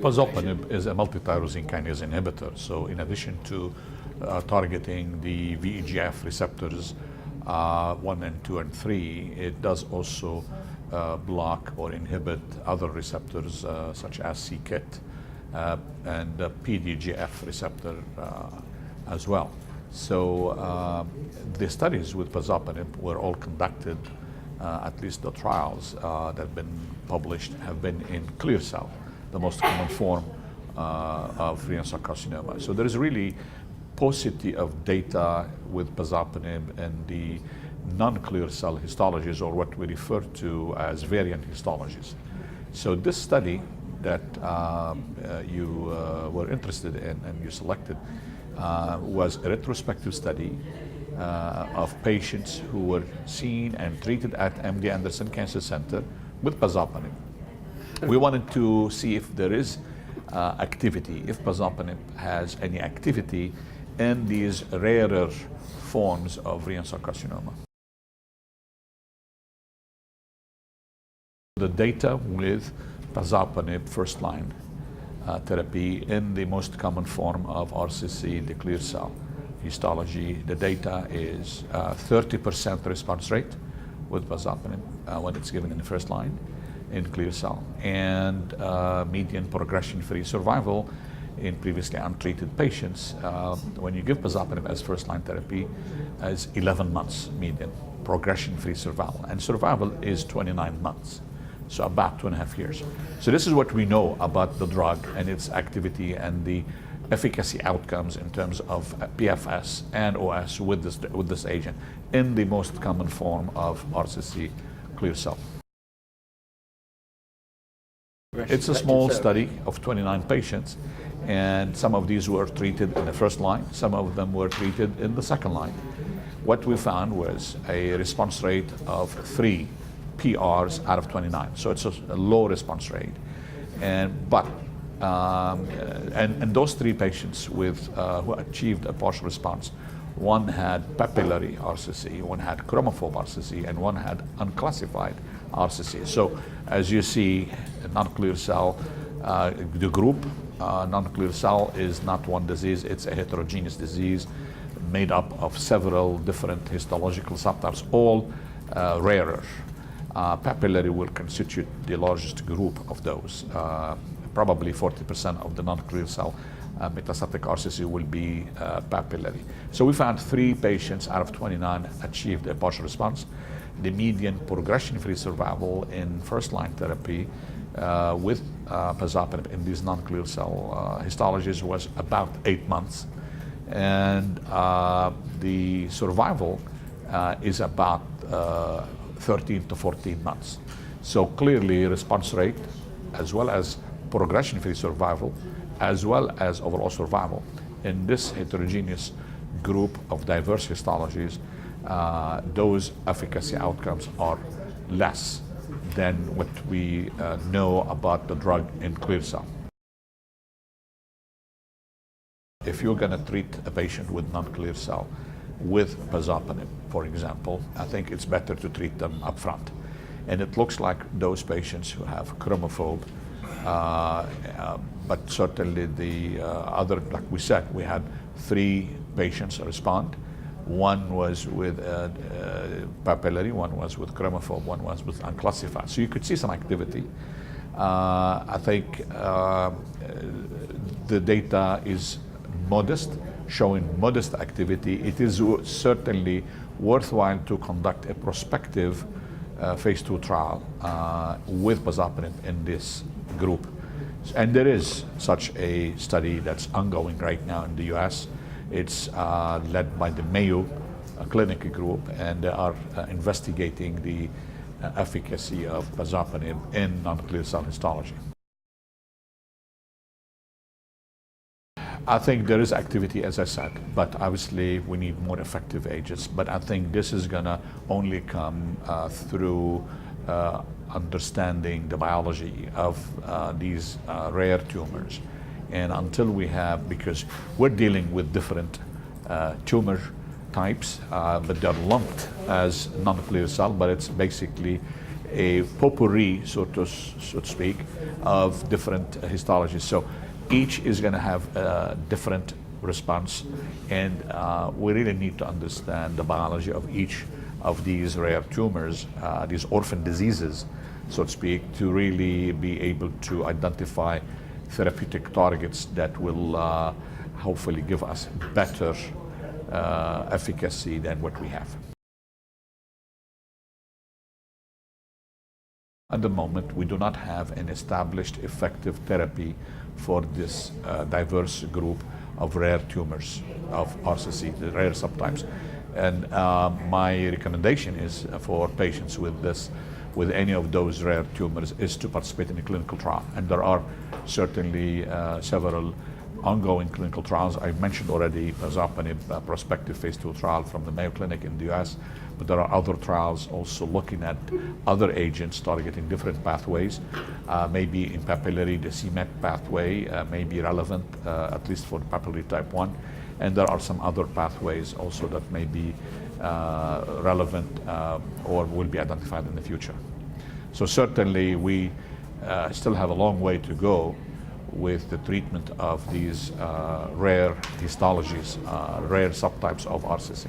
Pazopanib is a multi-tyrosine kinase inhibitor. So in addition to targeting the VEGF receptors 1 and 2 and 3, it does also block or inhibit other receptors such as c-KIT and the PDGF receptor as well. So the studies with Pazopanib were all conducted, at least the trials that have been published have been in clear cell, the most common form of renal cell carcinoma. So there is really paucity of data with Pazopanib and the non-clear cell histologies, or what we refer to as variant histologies. So this study that you were interested in and you selected was a retrospective study of patients who were seen and treated at MD Anderson Cancer Center with Pazopanib. We wanted to see if there is activity, if Pazopanib has any activity in these rarer forms of renal cell carcinoma. The data with Pazopanib first-line therapy in the most common form of RCC, the clear cell histology, the data is 30% response rate with Pazopanib when it's given in the first line in clear cell, and median progression-free survival in previously untreated patients when you give Pazopanib as first-line therapy as 11 months median progression-free survival, and survival is 29 months. So about 2.5 years. So this is what we know about the drug and its activity and the efficacy outcomes in terms of PFS and OS with this agent in the most common form of RCC clear cell. It's a small study of 29 patients, and some of these were treated in the first line, some of them were treated in the second line. What we found was a response rate of 3 PRs out of 29, so it's a low response rate. And those 3 patients with who achieved a partial response, one had papillary RCC, one had chromophobe RCC, and one had unclassified RCC. So as you see, non-clear cell, the group non-clear cell is not one disease, it's a heterogeneous disease made up of several different histological subtypes, all rarer. Papillary will constitute the largest group of those. Probably 40% of the non-clear cell metastatic RCC will be papillary. So we found 3 patients out of 29 achieved a partial response. The median progression-free survival in first-line therapy with Pazopanib in these non-clear cell histologies was about 8 months. And the survival is about 13 to 14 months. So clearly response rate, as well as progression-free survival, as well as overall survival in this heterogeneous group of diverse histologies, those efficacy outcomes are less than what we know about the drug in clear cell. If you're going to treat a patient with non-clear cell with Pazopanib, for example, I think it's better to treat them up front. And it looks like those patients who have chromophobe, but certainly the other, like we said, we had 3 patients respond. One was with papillary, one was with chromophobe, one was with unclassified. So you could see some activity. I think the data is modest, showing modest activity. It is certainly worthwhile to conduct a prospective phase 2 trial with Pazopanib in this group. And there is such a study that's ongoing right now in the US. It's led by the Mayo Clinic group, and they are investigating the efficacy of Pazopanib in non-clear cell histology. I think there is activity, as I said, but obviously we need more effective agents. But I think this is gonna only come through understanding the biology of these rare tumors. And until we have, because we're dealing with different tumor types, but they're lumped as non-clear cell, but it's basically a potpourri, so to speak, of different histologies. So each is going to have a different response, and we really need to understand the biology of each of these rare tumors, these orphan diseases, so to speak, to really be able to identify therapeutic targets that will hopefully give us better efficacy than what we have. At the moment, we do not have an established effective therapy for this diverse group of rare tumors of RCC, the rare subtypes. And my recommendation is for patients with any of those rare tumors is to participate in a clinical trial. And there are certainly several ongoing clinical trials. I mentioned already Pazopanib, prospective phase 2 trial from the Mayo Clinic in the US, but there are other trials also looking at other agents targeting different pathways. Maybe in papillary, the c-Met pathway may be relevant, at least for papillary type 1. And there are some other pathways also that may be relevant or will be identified in the future. So certainly we still have a long way to go with the treatment of these rare histologies, rare subtypes of RCC.